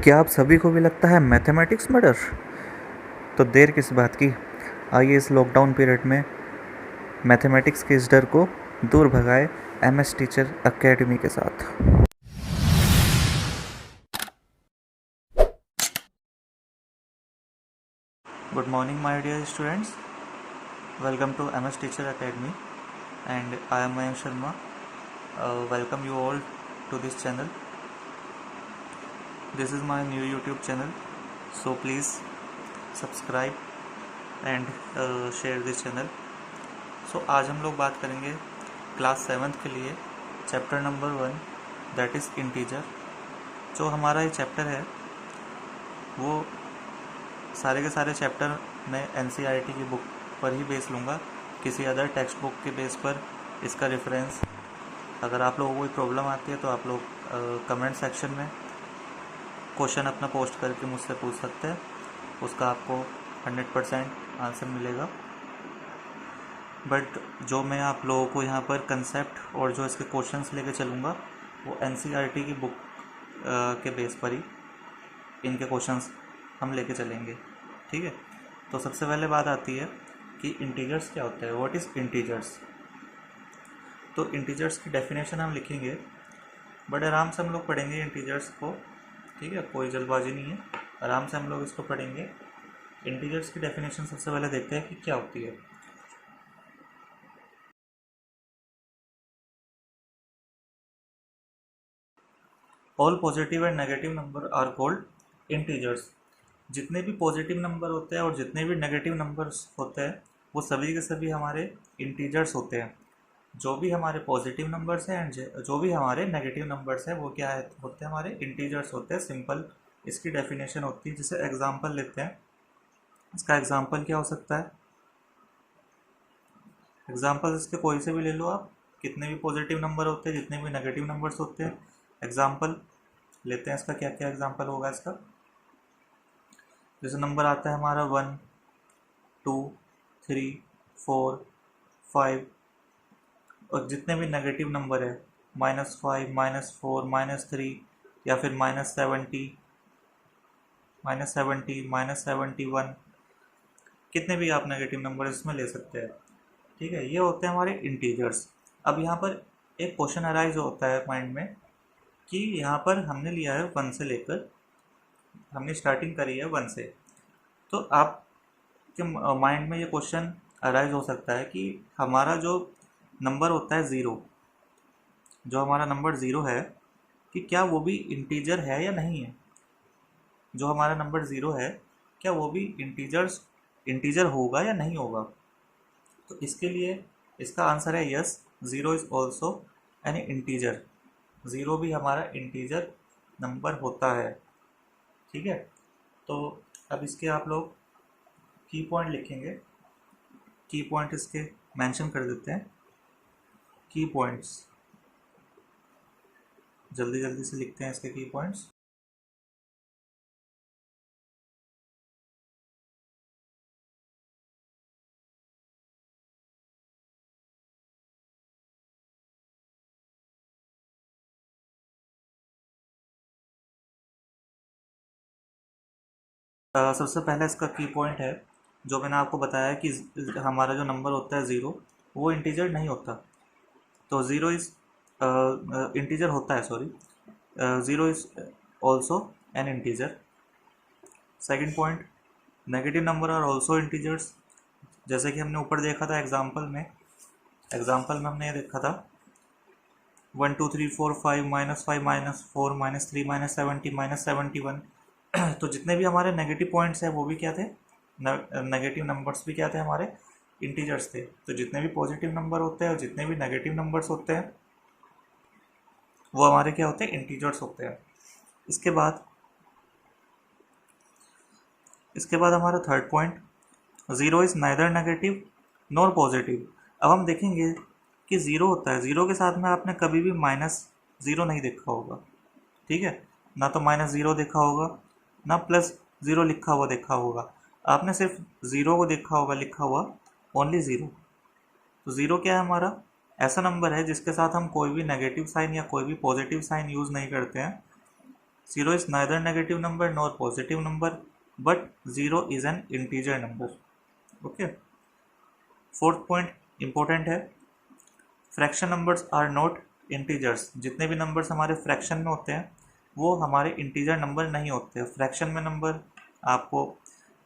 क्या आप सभी को भी लगता है मैथमेटिक्स में डर? तो देर किस बात की, आइए इस लॉकडाउन पीरियड में मैथमेटिक्स के इस डर को दूर भगाए एमएस टीचर एकेडमी के साथ। Good morning my dear students, welcome to MS teacher academy and I am Mayank Sharma. Welcome you all to this channel. This is my new YouTube channel, so please subscribe and share this channel. So आज हम लोग बात करेंगे class 7th के लिए chapter number 1 that is integer. जो हमारा ये चैप्टर है वो सारे के सारे चैप्टर मैं NCERT की बुक पर ही बेस लूँगा, किसी अदर टेक्स्ट बुक के बेस पर इसका रेफरेंस। अगर आप लोगों को कोई प्रॉब्लम आती है तो आप लोग कमेंट सेक्शन में क्वेश्चन अपना पोस्ट करके मुझसे पूछ सकते हैं, उसका आपको 100% आंसर मिलेगा। बट जो मैं आप लोगों को यहाँ पर कंसेप्ट और जो इसके क्वेश्चंस लेके चलूँगा वो NCERT की बुक के बेस पर ही इनके क्वेश्चंस हम लेके चलेंगे, ठीक है। तो सबसे पहले बात आती है कि इंटीजर्स क्या होता है, व्हाट इज़ इंटीजर्स। तो इंटीजर्स की डेफिनेशन हम लिखेंगे, बड़े आराम से हम लोग पढ़ेंगे इंटीजर्स को, ठीक है, कोई जल्दबाजी नहीं है, आराम से हम लोग इसको पढ़ेंगे। इंटीजर्स की डेफिनेशन सबसे पहले देखते हैं कि क्या होती है। All positive and negative number are called integers. जितने भी पॉजिटिव नंबर होते हैं और जितने भी नेगेटिव नंबर्स होते हैं वो सभी के सभी हमारे इंटीजर्स होते हैं। जो भी हमारे पॉजिटिव नंबर्स हैं एंड जो भी हमारे नेगेटिव नंबर्स हैं वो क्या होते हैं, हमारे इंटीजर्स होते हैं। सिंपल इसकी डेफिनेशन होती है। जैसे एग्जांपल लेते हैं, इसका एग्जांपल क्या हो सकता है। एग्जांपल इसके कोई से भी ले लो आप, कितने भी पॉजिटिव नंबर होते हैं, जितने भी नेगेटिव नंबर्स होते हैं। एग्जांपल लेते हैं, इसका क्या क्या एग्जांपल होगा इसका। जैसे नंबर आता है हमारा 1, 2, 3, 4, 5, और जितने भी नेगेटिव नंबर है -5, -4, -3 या फिर -70, -71, कितने भी आप नेगेटिव नंबर इसमें ले सकते हैं, ठीक है। ये होते हैं हमारे इंटीजर्स। अब यहाँ पर एक क्वेश्चन अराइज होता है माइंड में कि यहाँ पर हमने लिया है 1 से लेकर, हमने स्टार्टिंग करी है 1 से, तो आपके माइंड में ये क्वेश्चन अराइज हो सकता है कि हमारा जो नंबर होता है 0, जो हमारा नंबर 0 है, कि क्या वो भी इंटीजर है या नहीं है। जो हमारा नंबर 0 है क्या वो भी इंटीजर होगा या नहीं होगा। तो इसके लिए इसका आंसर है yes, 0 is also an integer. 0 भी हमारा इंटीजर नंबर होता है, ठीक है। तो अब इसके आप लोग की पॉइंट लिखेंगे, की पॉइंट इसके मेंशन कर देते हैं। की पॉइंट्स जल्दी जल्दी से लिखते हैं इसके की पॉइंट्स। सबसे पहला इसका की पॉइंट है, जो मैंने आपको बताया कि हमारा जो नंबर होता है 0 वो इंटीजर नहीं होता। तो 0 इज़ इंटीजर होता है, sorry, 0 is also an integer. Second point, negative number are also integers. जैसे कि हमने ऊपर देखा था एग्जाम्पल में हमने ये देखा था 1, 2, 3, 4, 5, -5, -4, -3, -70, -71। तो जितने भी हमारे नेगेटिव पॉइंट्स हैं वो भी क्या थे, नेगेटिव नंबर्स भी क्या थे, हमारे इंटीजर्स थे। तो जितने भी पॉजिटिव नंबर होते हैं और जितने भी नेगेटिव नंबर्स होते हैं वो हमारे क्या होते हैं, इंटीजर्स होते हैं। इसके बाद हमारा third point, 0 is neither negative nor positive. अब हम देखेंगे कि 0 होता है, 0 के साथ में आपने कभी भी -0 नहीं देखा होगा, ठीक है। ना तो -0 देखा होगा, ना +0 लिखा हुआ देखा होगा, आपने सिर्फ 0 को देखा होगा लिखा हुआ, ओनली 0। तो 0 क्या है, हमारा ऐसा नंबर है जिसके साथ हम कोई भी नेगेटिव साइन या कोई भी पॉजिटिव साइन यूज़ नहीं करते हैं। 0 is neither negative number nor positive number, but 0 is an integer number. Okay. Fourth point important है, fraction numbers are not integers. जितने भी नंबर्स हमारे फ्रैक्शन में होते हैं वो हमारे इंटीजर नंबर नहीं होते। फ्रैक्शन में नंबर, आपको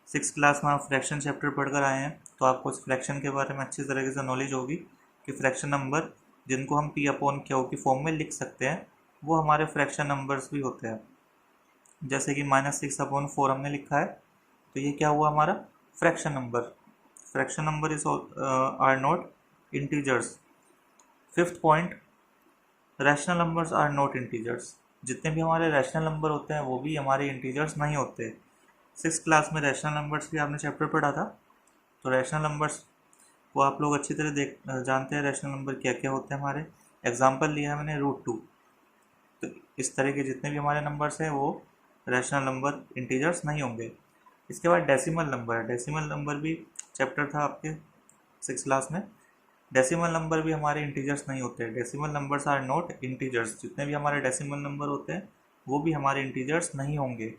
6th क्लास में आप फ्रैक्शन चैप्टर पढ़कर आए हैं तो आपको इस फ्रैक्शन के बारे में अच्छी तरीके से नॉलेज होगी कि फ्रैक्शन नंबर जिनको हम P/Q की फॉर्म में लिख सकते हैं वो हमारे फ्रैक्शन नंबर्स भी होते हैं। जैसे कि -6/4 हमने लिखा है तो ये क्या हुआ हमारा fraction number. Fraction number is are not integers. Fifth point, rational numbers are not integers. जितने भी हमारे रैशनल नंबर होते हैं वो भी हमारे इंटीजर्स नहीं होते। 6th क्लास में रैशनल नंबर्स भी आपने चैप्टर पढ़ा था, तो रैशनल नंबर्स को आप लोग अच्छी तरह जानते हैं रैशनल नंबर क्या क्या होते हैं हमारे। एग्जाम्पल लिया है मैंने √2। तो इस तरह के जितने भी हमारे नंबर्स हैं वो रैशनल नंबर इंटीजर्स नहीं होंगे। इसके बाद डेसिमल नंबर, डेसिमल नंबर भी चैप्टर था आपके 6th क्लास में। डेसिमल नंबर भी हमारे इंटीजर्स नहीं होते। Decimal numbers are not integers. जितने भी हमारे डेसिमल नंबर होते हैं वो भी हमारे इंटीजर्स नहीं होंगे।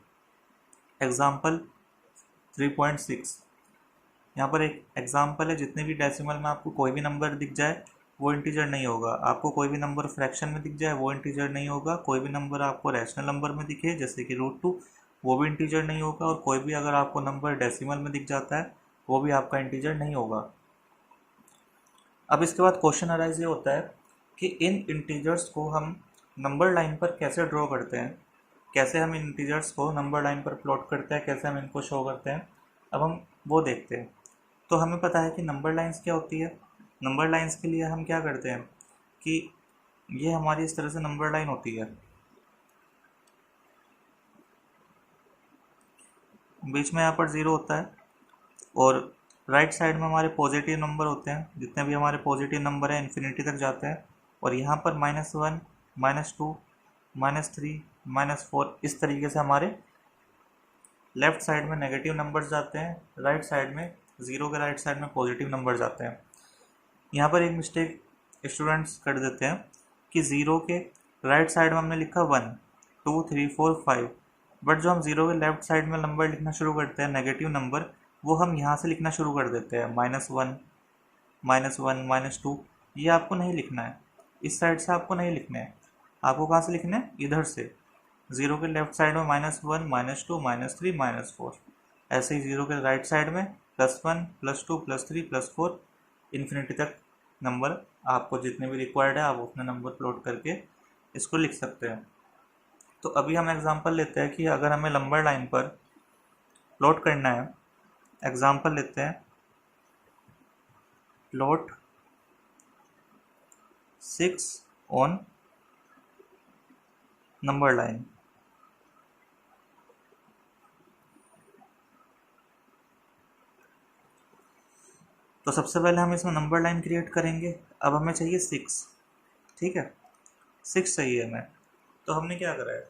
एग्जाम्पल 3.6, यहाँ पर एक एग्जाम्पल है। जितने भी डेसिमल में आपको कोई भी नंबर दिख जाए वो इंटीजर नहीं होगा। आपको कोई भी नंबर फ्रैक्शन में दिख जाए वो इंटीजर नहीं होगा। कोई भी नंबर आपको रैशनल नंबर में दिखे जैसे कि √2 वो भी इंटीजर नहीं होगा। और कोई भी अगर आपको नंबर डेसिमल में दिख जाता है वो भी आपका इंटीजर नहीं होगा। अब इसके बाद क्वेश्चन अराइज ये होता है कि इन इंटीजर्स को हम नंबर लाइन पर कैसे ड्रॉ करते हैं, कैसे हम इन इंटीजर्स को नंबर लाइन पर प्लॉट करते हैं, कैसे हम इनको शो करते हैं। अब हम वो देखते हैं। तो हमें पता है कि नंबर लाइंस क्या होती है। नंबर लाइंस के लिए हम क्या करते हैं कि ये हमारी इस तरह से नंबर लाइन होती है, बीच में यहाँ पर 0 होता है और राइट साइड में हमारे पॉजिटिव नंबर होते हैं। जितने भी हमारे पॉजिटिव नंबर हैं इन्फिनिटी तक जाते हैं। और यहाँ पर -1, -2, -3, -4 इस तरीके से हमारे लेफ्ट साइड में नेगेटिव नंबर्स जाते हैं, राइट साइड में 0 के राइट साइड में पॉजिटिव नंबर जाते हैं। यहाँ पर एक मिस्टेक स्टूडेंट्स कर देते हैं कि 0 के राइट साइड में हमने लिखा 1, 2, 3, 4, 5, बट जो हम 0 के लेफ्ट साइड में नंबर लिखना शुरू करते हैं नेगेटिव नंबर, वो हम यहाँ से लिखना शुरू कर देते हैं -1, -2। ये आपको नहीं लिखना है, इस साइड से आपको नहीं लिखना है। आपको कहाँ से लिखना है, इधर से। 0 के लेफ्ट साइड में -1, -2, -3, -4। ऐसे ही 0 के राइट साइड में +1, +2, +3, +4 इन्फिनिटी तक नंबर आपको जितने भी रिक्वायर्ड है आप उतने नंबर प्लॉट करके इसको लिख सकते हैं। तो अभी हम एग्जांपल लेते हैं कि अगर हमें नंबर लाइन पर प्लॉट करना है। एग्जांपल लेते हैं, प्लॉट 6 ऑन नंबर लाइन। तो सबसे पहले हम इसमें नंबर लाइन क्रिएट करेंगे। अब हमें चाहिए 6, ठीक है, 6 चाहिए हमें। तो हमने क्या करा है,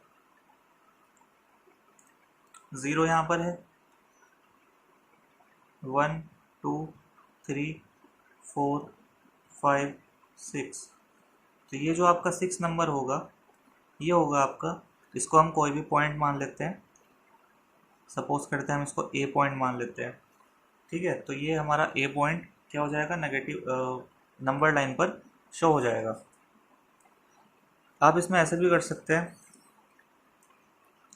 0 यहाँ पर है, 1, 2, 3, 4, 5, 6। तो ये जो आपका 6 नंबर होगा ये होगा आपका, इसको हम कोई भी पॉइंट मान लेते हैं। सपोज करते हैं हम इसको ए पॉइंट मान लेते हैं, ठीक है। तो ये हमारा ए पॉइंट क्या हो जाएगा, नेगेटिव नंबर लाइन पर शो हो जाएगा। आप इसमें ऐसे भी कर सकते हैं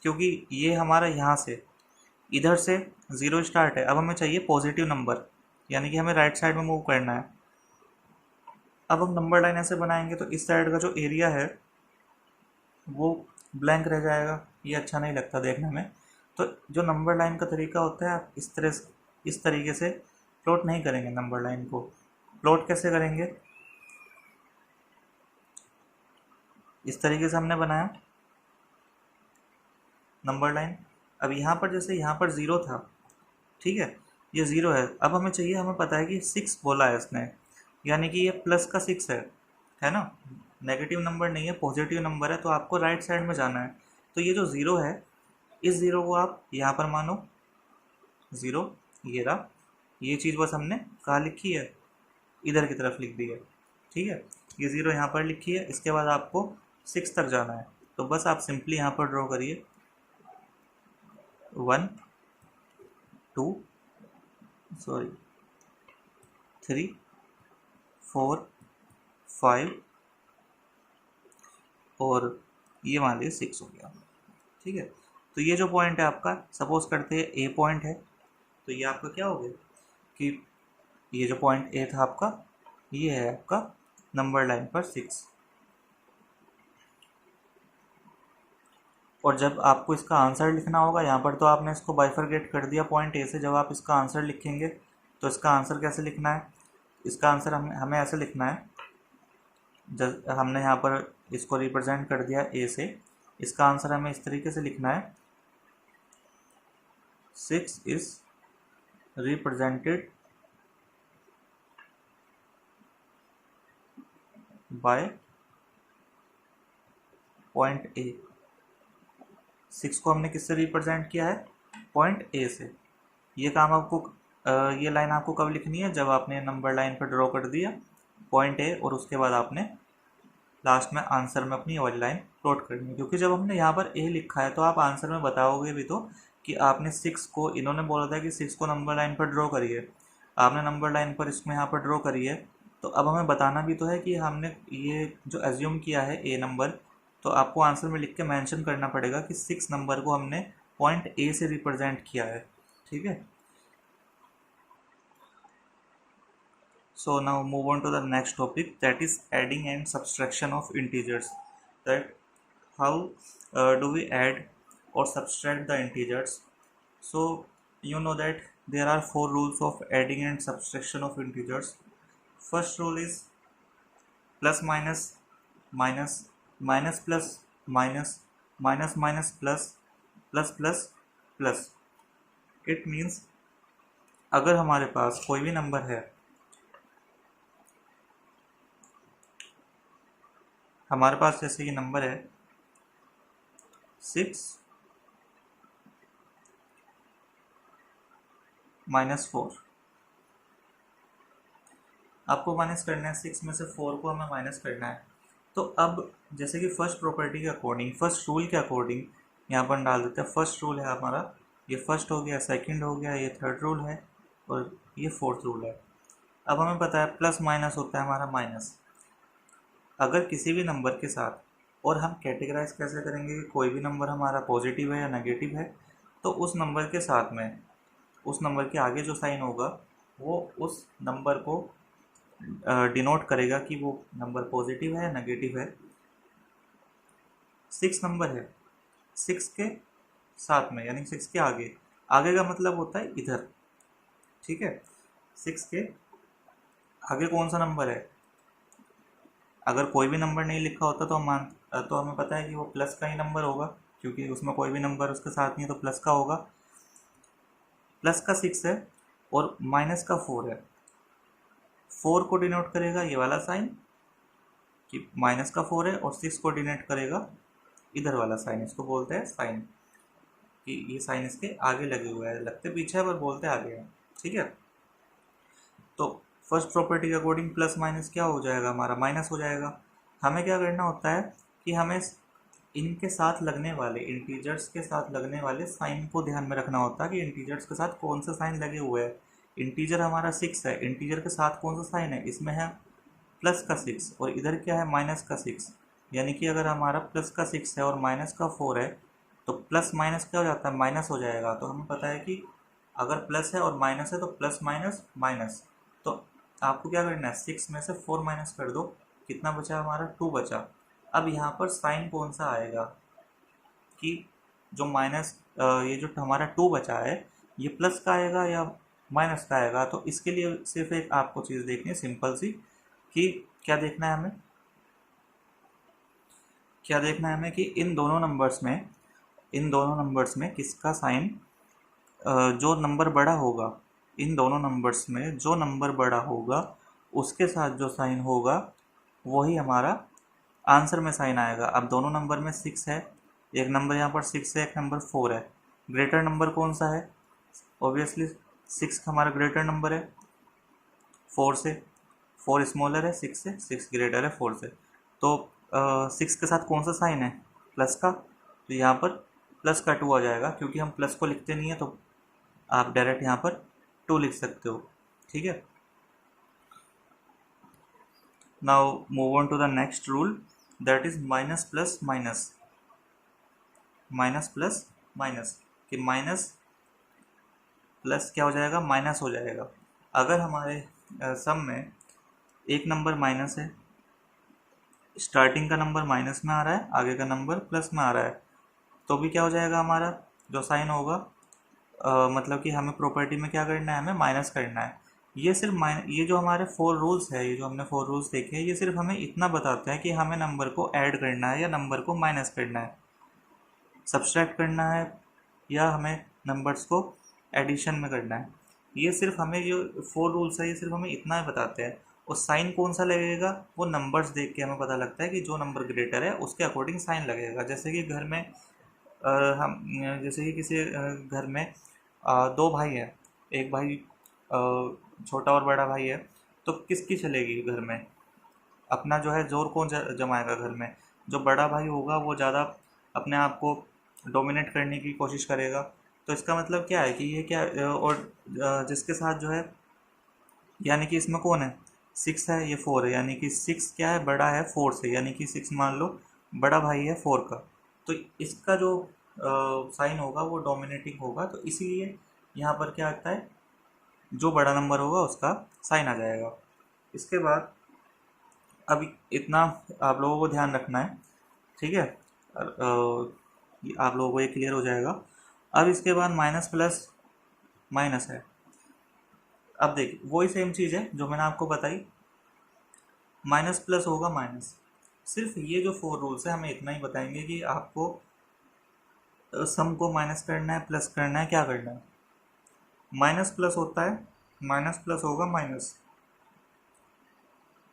क्योंकि ये हमारा यहाँ से इधर से 0 स्टार्ट है। अब हमें चाहिए पॉजिटिव नंबर, यानी कि हमें राइट साइड में मूव करना है। अब हम नंबर लाइन ऐसे बनाएंगे तो इस साइड का जो एरिया है वो ब्लैंक रह जाएगा, ये अच्छा नहीं लगता देखने में। तो जो नंबर लाइन का तरीका होता है, आप इस तरीके से प्लॉट नहीं करेंगे। नंबर लाइन को प्लॉट कैसे करेंगे, इस तरीके से हमने बनाया नंबर लाइन। अब यहाँ पर जैसे यहाँ पर 0 था, ठीक है, ये 0 है। अब हमें चाहिए, हमें पता है कि 6 बोला है इसने, यानी कि ये प्लस का 6 है ना, नेगेटिव नंबर नहीं है, पॉजिटिव नंबर है। तो आपको राइट साइड में जाना है। तो ये जो 0 है, इस 0 को आप यहाँ पर मानो 0, ये रहा। ये चीज़ बस हमने कहाँ लिखी है, इधर की तरफ लिख दी है, ठीक है। ये 0 यहाँ पर लिखी है। इसके बाद आपको 6 तक जाना है। तो बस आप सिंपली यहाँ पर ड्रॉ करिए 1 2 सॉरी 3 4 5 और ये मान लीजिए 6 हो गया। ठीक है, तो ये जो पॉइंट है आपका, सपोज करते हैं ए पॉइंट है, तो ये आपका क्या हो गया कि ये जो पॉइंट ए था आपका, ये है आपका नंबर लाइन पर 6। और जब आपको इसका आंसर लिखना होगा, यहाँ पर तो आपने इसको बाइफरकेट कर दिया पॉइंट ए से, जब आप इसका आंसर लिखेंगे तो इसका आंसर कैसे लिखना है, इसका आंसर हमें ऐसे लिखना है, जब हमने यहाँ पर इसको रिप्रेजेंट कर दिया ए से, इसका आंसर हमें इस तरीके से लिखना है 6 is represented by point A. 6 को हमने किससे रिप्रेजेंट किया है, पॉइंट ए से। ये काम आपको ये लाइन आपको कब लिखनी है, जब आपने नंबर लाइन पर ड्रॉ कर दिया पॉइंट ए और उसके बाद आपने लास्ट में आंसर में अपनी वाली लाइन प्लॉट करनी है। क्योंकि जब हमने यहाँ पर ए लिखा है तो आप आंसर में बताओगे भी तो कि आपने 6 को, इन्होंने बोला था कि 6 को नंबर लाइन पर ड्रॉ करिए, आपने नंबर लाइन पर इसमें यहाँ पर ड्रॉ करी है, तो अब हमें बताना भी तो है कि हमने ये जो एज्यूम किया है ए नंबर, तो आपको आंसर में लिख के मेंशन करना पड़ेगा कि 6 नंबर को हमने पॉइंट ए से रिप्रेजेंट किया है। ठीक है, so now move on to the next topic, that is adding and subtraction of integers. That how do we add or subtract the integers? So you know that there are 4 rules of adding and subtraction of integers. First rule is plus minus minus, minus plus minus, minus minus plus, plus plus plus. It means अगर हमारे पास कोई भी number है, हमारे पास जैसे कि number है 6 minus 4, आपको माइनस करना है 6 में से 4 को हमें माइनस करना है। तो अब जैसे कि फर्स्ट प्रॉपर्टी के अकॉर्डिंग, फर्स्ट रूल के अकॉर्डिंग यहाँ पर डाल देते हैं। फर्स्ट रूल है हमारा, ये फर्स्ट हो गया, सेकंड हो गया, ये थर्ड रूल है और ये फोर्थ रूल है। अब हमें पता है प्लस माइनस होता है हमारा माइनस। अगर किसी भी नंबर के साथ, और हम कैटेगराइज कैसे करेंगे कि कोई भी नंबर हमारा पॉजिटिव है या नेगेटिव है, तो उस नंबर के साथ में, उस नंबर के आगे जो साइन होगा वो उस नंबर को डिनोट करेगा कि वो नंबर पॉजिटिव है या नेगेटिव है। 6 नंबर है, 6 के साथ में यानी 6 के आगे, आगे का मतलब होता है इधर। ठीक है, 6 के आगे कौन सा नंबर है, अगर कोई भी नंबर नहीं लिखा होता तो हमें पता है कि वो प्लस का ही नंबर होगा, क्योंकि उसमें कोई भी नंबर उसके साथ नहीं है तो प्लस का होगा। प्लस का 6 है और माइनस का 4 है। 4 को डिनोट करेगा ये वाला साइन कि माइनस का 4 है, और 6 को डिनोट करेगा इधर वाला साइन, इसको बोलते हैं साइन, कि ये साइन इसके आगे लगे हुए हैं, लगते पीछे है पर बोलते आगे हैं। ठीक है, तो फर्स्ट प्रॉपर्टी के अकॉर्डिंग प्लस माइनस क्या हो जाएगा, हमारा माइनस हो जाएगा। हमें क्या करना होता है कि हमें इनके साथ लगने वाले, इंटीजर्स के साथ लगने वाले साइन को ध्यान में रखना होता है कि इंटीजर्स के साथ कौन सा साइन लगे हुए हैं। इंटीजर हमारा 6 है, इंटीजर के साथ कौन सा साइन है, इसमें है प्लस का 6 और इधर क्या है माइनस का 6। यानी कि अगर हमारा प्लस का 6 है और माइनस का 4 है तो प्लस माइनस क्या हो जाता है, माइनस हो जाएगा। तो हमें पता है कि अगर प्लस है और माइनस है तो प्लस माइनस माइनस, तो आपको क्या करना है 6 में से 4 माइनस कर दो, कितना बचा हमारा 2 बचा। अब यहाँ पर साइन कौन सा आएगा कि जो माइनस, ये जो हमारा 2 बचा है ये प्लस का आएगा या माइनस का आएगा। तो इसके लिए सिर्फ एक आपको चीज़ देखनी है सिंपल सी, कि क्या देखना है हमें, क्या देखना है हमें कि इन दोनों नंबर्स में किसका साइन, जो नंबर बड़ा होगा, इन दोनों नंबर्स में जो नंबर बड़ा होगा उसके साथ जो साइन होगा वही हमारा आंसर में साइन आएगा। अब दोनों नंबर में 6 है, एक नंबर यहाँ पर 6 है, एक नंबर 4 है। ग्रेटर नंबर कौन सा है, ऑब्वियसली 6 हमारा ग्रेटर नंबर है 4 से, 4 स्मॉलर है 6 से, 6 ग्रेटर है 4 से। तो 6 के साथ कौन सा साइन है, प्लस का, तो यहाँ पर प्लस का 2 आ जाएगा, क्योंकि हम प्लस को लिखते नहीं है तो आप डायरेक्ट यहाँ पर 2 लिख सकते हो। ठीक है, now move on to the next rule, that is minus plus minus. Minus plus minus, कि माइनस प्लस क्या हो जाएगा, माइनस हो जाएगा। अगर हमारे सम में एक नंबर माइनस है, स्टार्टिंग का नंबर माइनस में आ रहा है, आगे का नंबर प्लस में आ रहा है, तो भी क्या हो जाएगा, हमारा जो साइन होगा मतलब कि हमें प्रॉपर्टी में क्या करना है, हमें माइनस करना है। ये सिर्फ ये जो हमारे 4 रूल्स है, ये जो हमने 4 रूल्स देखे हैं, ये सिर्फ हमें इतना बताते हैं कि हमें नंबर को ऐड करना है या नंबर को माइनस करना है, सब्सट्रैक्ट करना है, या हमें नंबर्स को एडिशन में करना है। ये सिर्फ हमें जो 4 रूल्स है, ये सिर्फ हमें इतना ही बताते हैं। और साइन कौन सा लगेगा, वो नंबर्स देख के हमें पता लगता है कि जो नंबर ग्रेटर है उसके अकॉर्डिंग साइन लगेगा। जैसे कि घर में हम जैसे कि किसी घर में 2 भाई हैं, एक भाई छोटा और बड़ा भाई है, तो किसकी चलेगी घर में, अपना जो है जोर कौन जमाएगा घर में, जो बड़ा भाई होगा वो ज़्यादा अपने आप को डोमिनेट करने की कोशिश करेगा। तो इसका मतलब क्या है कि ये क्या और जिसके साथ जो है, यानी कि इसमें कौन है, 6 है, ये 4 है, यानी कि 6 क्या है, बड़ा है 4 से, यानी कि 6 मान लो बड़ा भाई है 4 का, तो इसका जो साइन होगा वो डोमिनेटिंग होगा। तो इसीलिए यहाँ पर क्या आता है, जो बड़ा नंबर होगा उसका साइन आ जाएगा। इसके बाद अब इतना आप लोगों को ध्यान रखना है, ठीक है, आप लोगों को ये क्लियर हो जाएगा। अब इसके बाद माइनस प्लस माइनस है। अब देखिए वही सेम चीज़ है जो मैंने आपको बताई, माइनस प्लस होगा माइनस। सिर्फ ये जो 4 रूल्स है हमें इतना ही बताएंगे कि आपको सम को माइनस करना है, प्लस करना है, क्या करना है। माइनस प्लस होता है, माइनस प्लस होगा माइनस,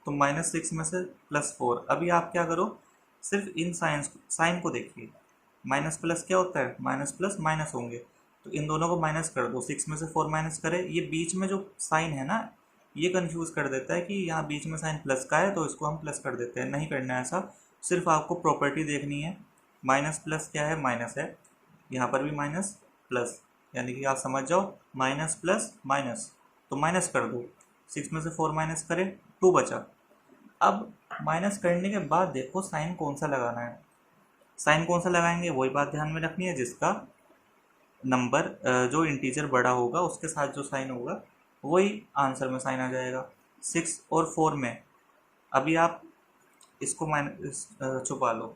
तो -6 में से +4। अभी आप क्या करो, सिर्फ इन साइन को देखिए, माइनस प्लस क्या होता है, माइनस प्लस माइनस होंगे, तो इन दोनों को माइनस कर दो, 6 में से 4 माइनस करे। ये बीच में जो साइन है ना, ये कंफ्यूज कर देता है कि यहाँ बीच में साइन प्लस का है तो इसको हम प्लस कर देते हैं। नहीं करना है ऐसा, सिर्फ आपको प्रॉपर्टी देखनी है, माइनस प्लस क्या है, माइनस है, यहाँ पर भी माइनस प्लस, यानी कि आप समझ जाओ माइनस प्लस माइनस, तो माइनस कर दो, 6 में से 4 माइनस करें, 2 बचा। अब माइनस करने के बाद देखो साइन कौन सा लगाना है, साइन कौन सा लगाएंगे वही बात ध्यान में रखनी है, जिसका नंबर जो इंटीजर बड़ा होगा उसके साथ जो साइन होगा वही आंसर में साइन आ जाएगा। 6 और 4 में अभी आप इसको माइनस छुपा लो,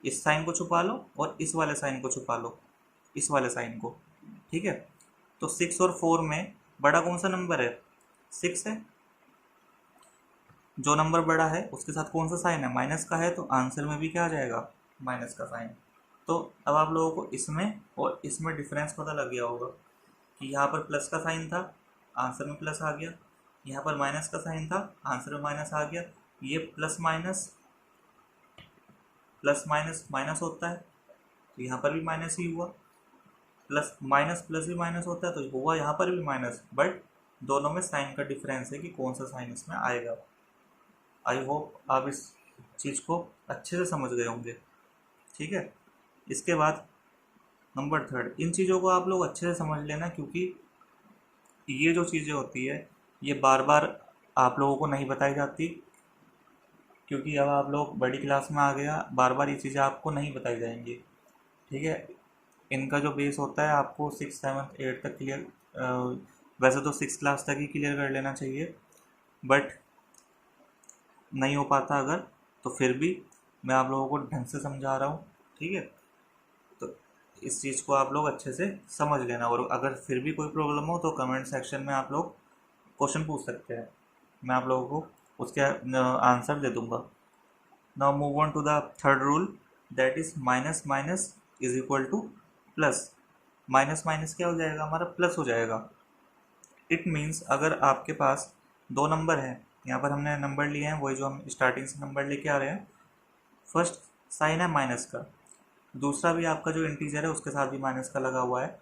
इस साइन को छुपा लो और इस वाले साइन को छुपा लो, इस वाले साइन को, ठीक है। तो 6 और 4 में बड़ा कौन सा नंबर है, 6 है, जो नंबर बड़ा है उसके साथ कौन सा साइन है, माइनस का है, तो आंसर में भी क्या आ जाएगा, माइनस का साइन। तो अब आप लोगों को इसमें और इसमें डिफरेंस पता लग गया होगा कि यहाँ पर प्लस का साइन था, आंसर में प्लस आ गया, यहाँ पर माइनस का साइन था, आंसर में माइनस आ गया। ये प्लस माइनस माइनस होता है, तो यहाँ पर भी माइनस ही हुआ, प्लस भी माइनस होता है तो हुआ यहाँ पर भी माइनस, बट दोनों में साइन का डिफरेंस है कि कौन सा साइन इसमें आएगा। आई होप आप इस चीज़ को अच्छे से समझ गए होंगे, ठीक है। इसके बाद नंबर 3, इन चीज़ों को आप लोग अच्छे से समझ लेना, क्योंकि ये जो चीज़ें होती है ये बार बार आप लोगों को नहीं बताई जाती, क्योंकि अब आप लोग बड़ी क्लास में आ गया, बार बार ये चीज़ें आपको नहीं बताई जाएंगी, ठीक है। इनका जो बेस होता है आपको 6, 7, 8 तक क्लियर, वैसे तो 6 क्लास तक ही क्लियर कर लेना चाहिए, बट नहीं हो पाता अगर, तो फिर भी मैं आप लोगों को ढंग से समझा रहा हूँ, ठीक है। तो इस चीज़ को आप लोग अच्छे से समझ लेना, और अगर फिर भी कोई प्रॉब्लम हो तो कमेंट सेक्शन में आप लोग क्वेश्चन पूछ सकते हैं, मैं आप लोगों को उसके आंसर दे दूंगा। Now move on to the third rule, that is minus minus is equal to plus. Minus minus क्या हो जाएगा, हमारा प्लस हो जाएगा। इट मीन्स अगर आपके पास 2 नंबर हैं, यहाँ पर हमने नंबर लिए हैं वही जो हम स्टार्टिंग से नंबर लेके आ रहे हैं, फर्स्ट साइन है माइनस का, दूसरा भी आपका जो इंटीजर है उसके साथ भी माइनस का लगा हुआ है,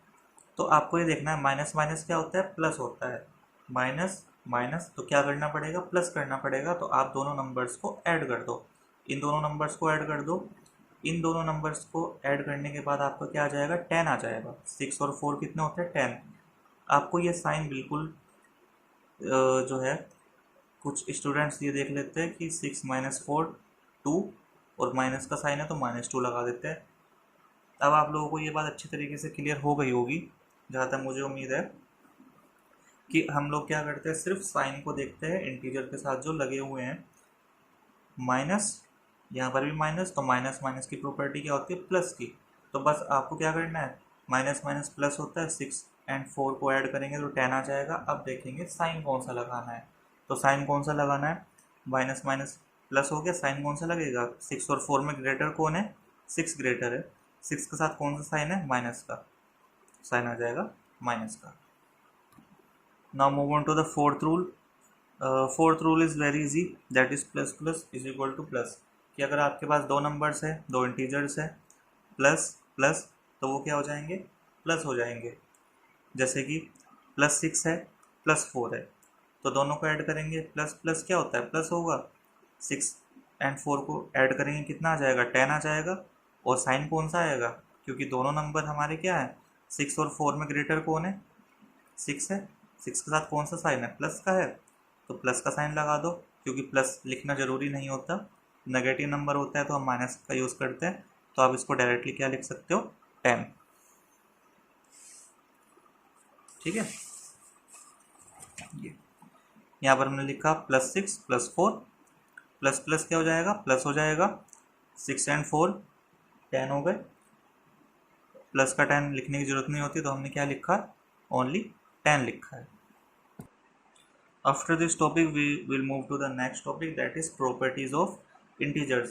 तो आपको ये देखना है माइनस माइनस क्या होता है, प्लस होता है। माइनस माइनस तो क्या करना पड़ेगा, प्लस करना पड़ेगा, तो आप दोनों नंबर्स को ऐड कर दो, इन दोनों नंबर्स को ऐड कर दो, इन दोनों नंबर्स को ऐड करने के बाद आपका क्या आ जाएगा, 10 आ जाएगा। 6 और 4 कितने होते हैं, 10। आपको ये साइन बिल्कुल जो है, कुछ स्टूडेंट्स ये देख लेते हैं कि 6 - 4 2, और माइनस का साइन है तो -2 लगा देते हैं। अब आप लोगों को ये बात अच्छी तरीके से क्लियर हो गई होगी, जहाँ तक मुझे उम्मीद है, कि हम लोग क्या करते हैं, सिर्फ साइन को देखते हैं इंटीजर के साथ जो लगे हुए हैं। माइनस, यहाँ पर भी माइनस, तो माइनस माइनस की प्रॉपर्टी क्या होती है, प्लस की। तो बस आपको क्या करना है, माइनस माइनस प्लस होता है, 6 और 4 को ऐड करेंगे तो 10 आ जाएगा। अब देखेंगे साइन कौन सा लगाना है। तो साइन कौन सा लगाना है, माइनस माइनस प्लस हो गया, साइन कौन सा लगेगा, 6 और 4 में ग्रेटर कौन है, 6 ग्रेटर है। 6 के साथ कौन सा साइन है, माइनस का साइन आ जाएगा, माइनस का। Now move on to the fourth rule. Fourth rule is very easy, that is plus plus is equal to plus. कि अगर आपके पास दो नंबर्स है, दो इंटीजर्स है, प्लस प्लस, तो वो क्या हो जाएंगे, प्लस हो जाएंगे। जैसे कि +6 है, +4 है, तो दोनों को ऐड करेंगे, प्लस प्लस क्या होता है, प्लस होगा। 6 और 4 को ऐड करेंगे, कितना आ जाएगा, 10 आ जाएगा। और साइन कौन सा आएगा, क्योंकि दोनों नंबर हमारे क्या है, 6 और 4 में ग्रेटर कौन है, 6 है। 6 के साथ कौन सा साइन है, प्लस का है, तो प्लस का साइन लगा दो। क्योंकि प्लस लिखना ज़रूरी नहीं होता, नेगेटिव नंबर होता है तो हम माइनस का यूज़ करते हैं। तो आप इसको डायरेक्टली क्या लिख सकते हो, 10। ठीक है, ये यहाँ पर हमने लिखा +6 +4, प्लस प्लस क्या हो जाएगा, प्लस हो जाएगा। 6 और 4 10 हो गए। प्लस का 10 लिखने की जरूरत नहीं होती, तो हमने क्या लिखा, ओनली 10 लिखा है। After this topic we will move to the next topic, that is properties of integers.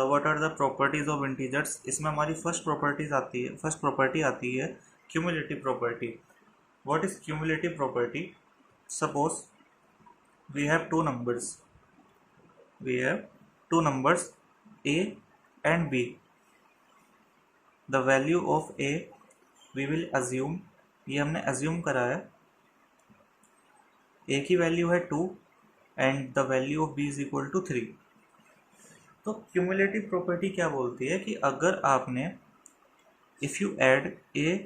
What are the properties of integers? इसमें हमारी फर्स्ट प्रॉपर्टी आती है cumulative property. What is cumulative property? Suppose we have two numbers a and b. The value of a we will assume, ये हमने assume करा है, a की value है 2 and the value of b is equal to 3। तो cumulative property क्या बोलती है कि अगर आपने if you add a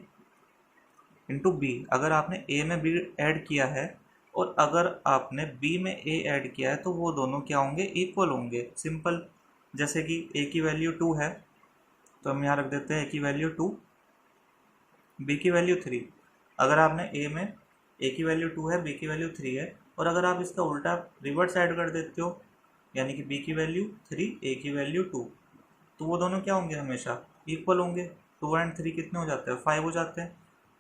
into B, अगर आपने a में b ऐड किया है और अगर आपने b में a ऐड किया है, तो वो दोनों क्या होंगे, इक्वल होंगे। सिंपल, जैसे कि a की वैल्यू 2 है, तो हम यहाँ रख देते हैं a की वैल्यू 2, b की वैल्यू 3। अगर आपने a की वैल्यू 2 है, b की वैल्यू 3 है, और अगर आप इसका उल्टा रिवर्स ऐड कर देते हो, यानी कि b की वैल्यू 3, a की वैल्यू 2, तो वो दोनों क्या होंगे, हमेशा इक्वल होंगे। 2 और 3 कितने हो जाते हैं, 5 हो जाते हैं।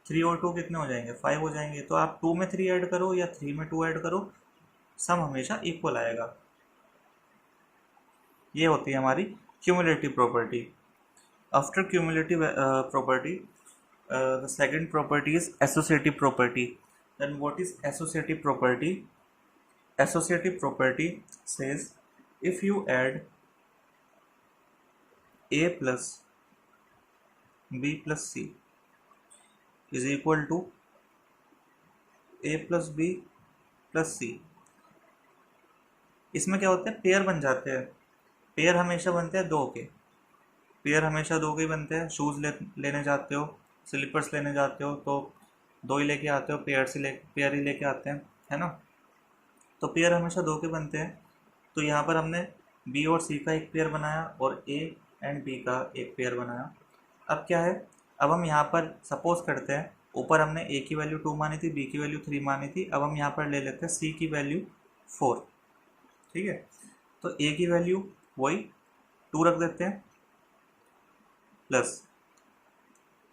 3 और 2 कितने हो जाएंगे, 5 हो जाएंगे। तो आप 2 में 3 ऐड करो या 3 में 2 ऐड करो, सम हमेशा इक्वल आएगा। ये होती है हमारी cumulative property. After cumulative property, the second property is associative property. Then what is associative property? Associative property says if you add a plus b plus c is equal to a plus b plus c, इसमें क्या होता है, pair बन जाते हैं। Pair हमेशा बनते हैं दो के, पेयर हमेशा दो के ही बनते हैं। शूज़ लेने जाते हो, स्लीपर्स लेने जाते हो, तो दो ही लेके आते हो, पेयर ही लेके आते हैं, है ना। तो पेयर हमेशा दो के बनते हैं। तो यहाँ पर हमने बी और सी का एक पेयर बनाया और ए एंड बी का एक पेयर बनाया। अब क्या है, अब हम यहाँ पर सपोज करते हैं, ऊपर हमने ए की वैल्यू 2 मानी थी, बी की वैल्यू 3 मानी थी। अब हम यहाँ पर ले लेते हैं सी की वैल्यू 4। ठीक है, तो ए की वैल्यू वही 2 रख देते हैं, प्लस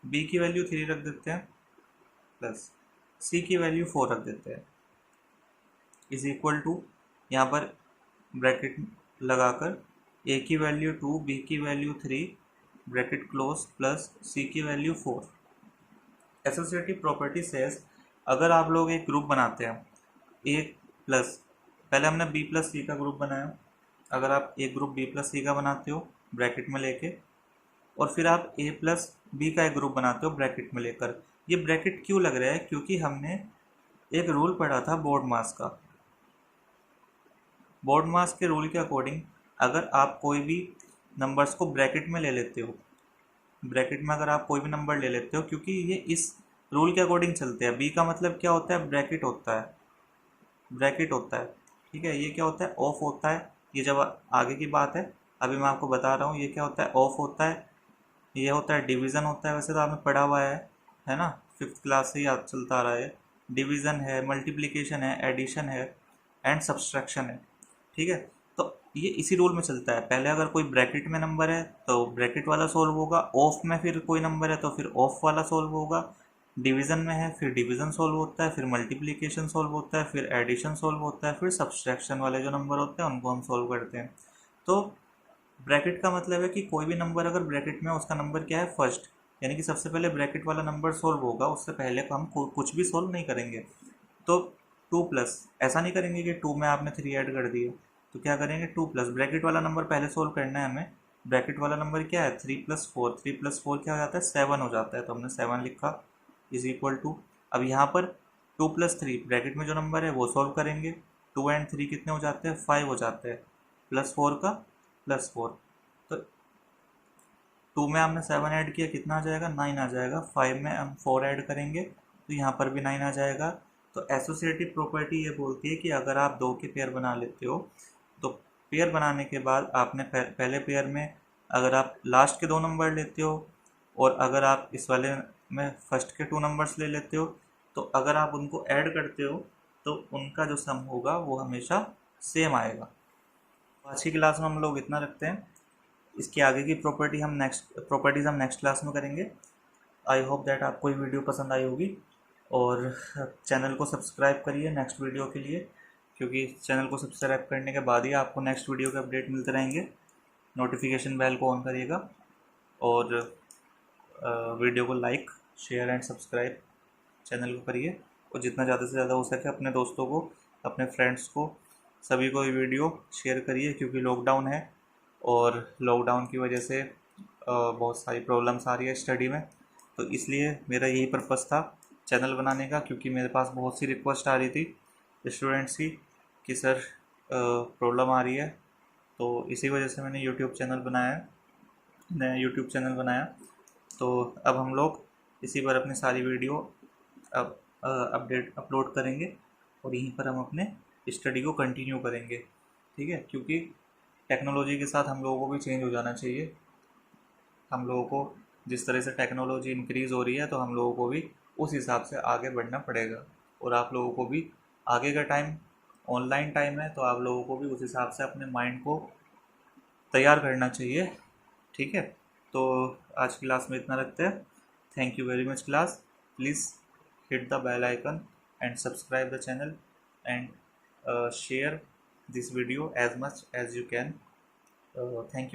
बी की वैल्यू 3 रख देते हैं, प्लस सी की वैल्यू 4 रख देते हैं, इज इक्वल टू, यहाँ पर ब्रैकेट लगाकर ए की वैल्यू 2, बी की वैल्यू 3, ब्रैकेट क्लोज, प्लस सी की वैल्यू 4। एसोसिएटिव प्रॉपर्टी सेज, अगर आप लोग एक ग्रुप बनाते हैं ए प्लस, पहले हमने बी प्लस सी का ग्रुप बनाया, अगर आप एक ग्रुप बी प्लस सी का बनाते हो ब्रैकेट में लेके, और फिर आप ए प्लस बी का एक ग्रुप बनाते हो ब्रैकेट में लेकर। ये ब्रैकेट क्यों लग रहा है, क्योंकि हमने एक रूल पढ़ा था बोर्ड मास का। बोर्ड मास के रूल के अकॉर्डिंग अगर आप कोई भी नंबर्स को ब्रैकेट में ले लेते हो। ब्रैकेट में अगर आप कोई भी नंबर ले लेते हो, क्योंकि ये इस रूल के अकॉर्डिंग चलते हैं। बी का मतलब क्या होता है, ब्रैकेट होता है, ब्रैकेट होता है। ठीक है, ये क्या होता है, ऑफ होता है। ये जब आगे की बात है, अभी मैं आपको बता रहा हूँ ये क्या होता है, ऑफ होता है। ये होता है डिवीज़न होता है, वैसे तो आपने पढ़ा हुआ है ना, फिफ्थ क्लास से ही याद चलता आ रहा है। डिवीज़न है, मल्टीप्लिकेशन है, एडिशन है एंड सब्सट्रैक्शन है। ठीक है, तो ये इसी रूल में चलता है। पहले अगर कोई ब्रैकेट में नंबर है तो ब्रैकेट वाला सोल्व होगा, ऑफ में फिर कोई नंबर है तो फिर ऑफ वाला सोल्व होगा, डिवीज़न में है फिर डिवीज़न सोल्व होता है, फिर मल्टीप्लिकेशन सोल्व होता है, फिर एडिशन सोल्व होता है, फिर सब्सट्रैक्शन वाले जो नंबर होते हैं उनको हम सोल्व करते हैं। तो ब्रैकेट का मतलब है कि कोई भी नंबर अगर ब्रैकेट में है उसका नंबर क्या है, फर्स्ट, यानी कि सबसे पहले ब्रैकेट वाला नंबर सोल्व होगा, उससे पहले हम कुछ भी सोल्व नहीं करेंगे। तो टू प्लस, ऐसा नहीं करेंगे कि टू में आपने थ्री ऐड कर दिए, तो क्या करेंगे, टू प्लस ब्रैकेट वाला नंबर पहले सोल्व करना है हमें। ब्रैकेट वाला नंबर क्या है, three plus four, three plus four क्या हो जाता है, सेवन हो जाता है, तो हमने सेवन लिखा इज इक्वल टू। अब यहाँ पर टू प्लस थ्री ब्रैकेट में जो नंबर है वो सोल्व करेंगे, टू एंड थ्री कितने हो जाते हैं, फाइव हो जाते हैं, प्लस फोर का प्लस फोर, तो टू में हमने सेवन ऐड किया, कितना आ जाएगा, नाइन आ जाएगा। फाइव में हम फोर ऐड करेंगे तो यहाँ पर भी नाइन आ जाएगा। तो एसोसिएटिव प्रॉपर्टी ये बोलती है कि अगर आप दो के पेयर बना लेते हो, तो पेयर बनाने के बाद आपने पहले पेयर में अगर आप लास्ट के दो नंबर लेते हो, और अगर आप इस वाले में फर्स्ट के टू नंबर्स ले लेते हो, तो अगर आप उनको ऐड करते हो तो उनका जो सम होगा वो हमेशा सेम आएगा। आज की क्लास में हम लोग इतना रखते हैं। इसकी आगे की प्रॉपर्टीज़ हम नेक्स्ट क्लास में करेंगे। आई होप दैट आपको ये वीडियो पसंद आई होगी, और चैनल को सब्सक्राइब करिए नेक्स्ट वीडियो के लिए, क्योंकि चैनल को सब्सक्राइब करने के बाद ही आपको नेक्स्ट वीडियो के अपडेट मिलते रहेंगे। नोटिफिकेशन बेल को ऑन करिएगा, और वीडियो को like share and subscribe channel को करिए, और जितना ज़्यादा से ज़्यादा हो सके अपने दोस्तों को, अपने फ्रेंड्स को, सभी को ये वीडियो शेयर करिए, क्योंकि लॉकडाउन है और लॉकडाउन की वजह से बहुत सारी प्रॉब्लम्स आ रही है स्टडी में। तो इसलिए मेरा यही पर्पस था चैनल बनाने का, क्योंकि मेरे पास बहुत सी रिक्वेस्ट आ रही थी स्टूडेंट्स की कि सर प्रॉब्लम आ रही है, तो इसी वजह से मैंने यूट्यूब चैनल बनाया, नया यूट्यूब चैनल बनाया। तो अब हम लोग इसी पर अपनी सारी वीडियो अब अपडेट अपलोड करेंगे, और यहीं पर हम अपने स्टडी को कंटिन्यू करेंगे। ठीक है, क्योंकि टेक्नोलॉजी के साथ हम लोगों को भी चेंज हो जाना चाहिए। हम लोगों को जिस तरह से टेक्नोलॉजी इंक्रीज़ हो रही है, तो हम लोगों को भी उस हिसाब से आगे बढ़ना पड़ेगा, और आप लोगों को भी आगे का टाइम ऑनलाइन टाइम है, तो आप लोगों को भी उस हिसाब से अपने माइंड को तैयार करना चाहिए। ठीक है, तो आज की क्लास में इतना रखते हैं। Thank you very much class. Please hit the bell icon and subscribe the channel, and share this video as much as you can. Thank you.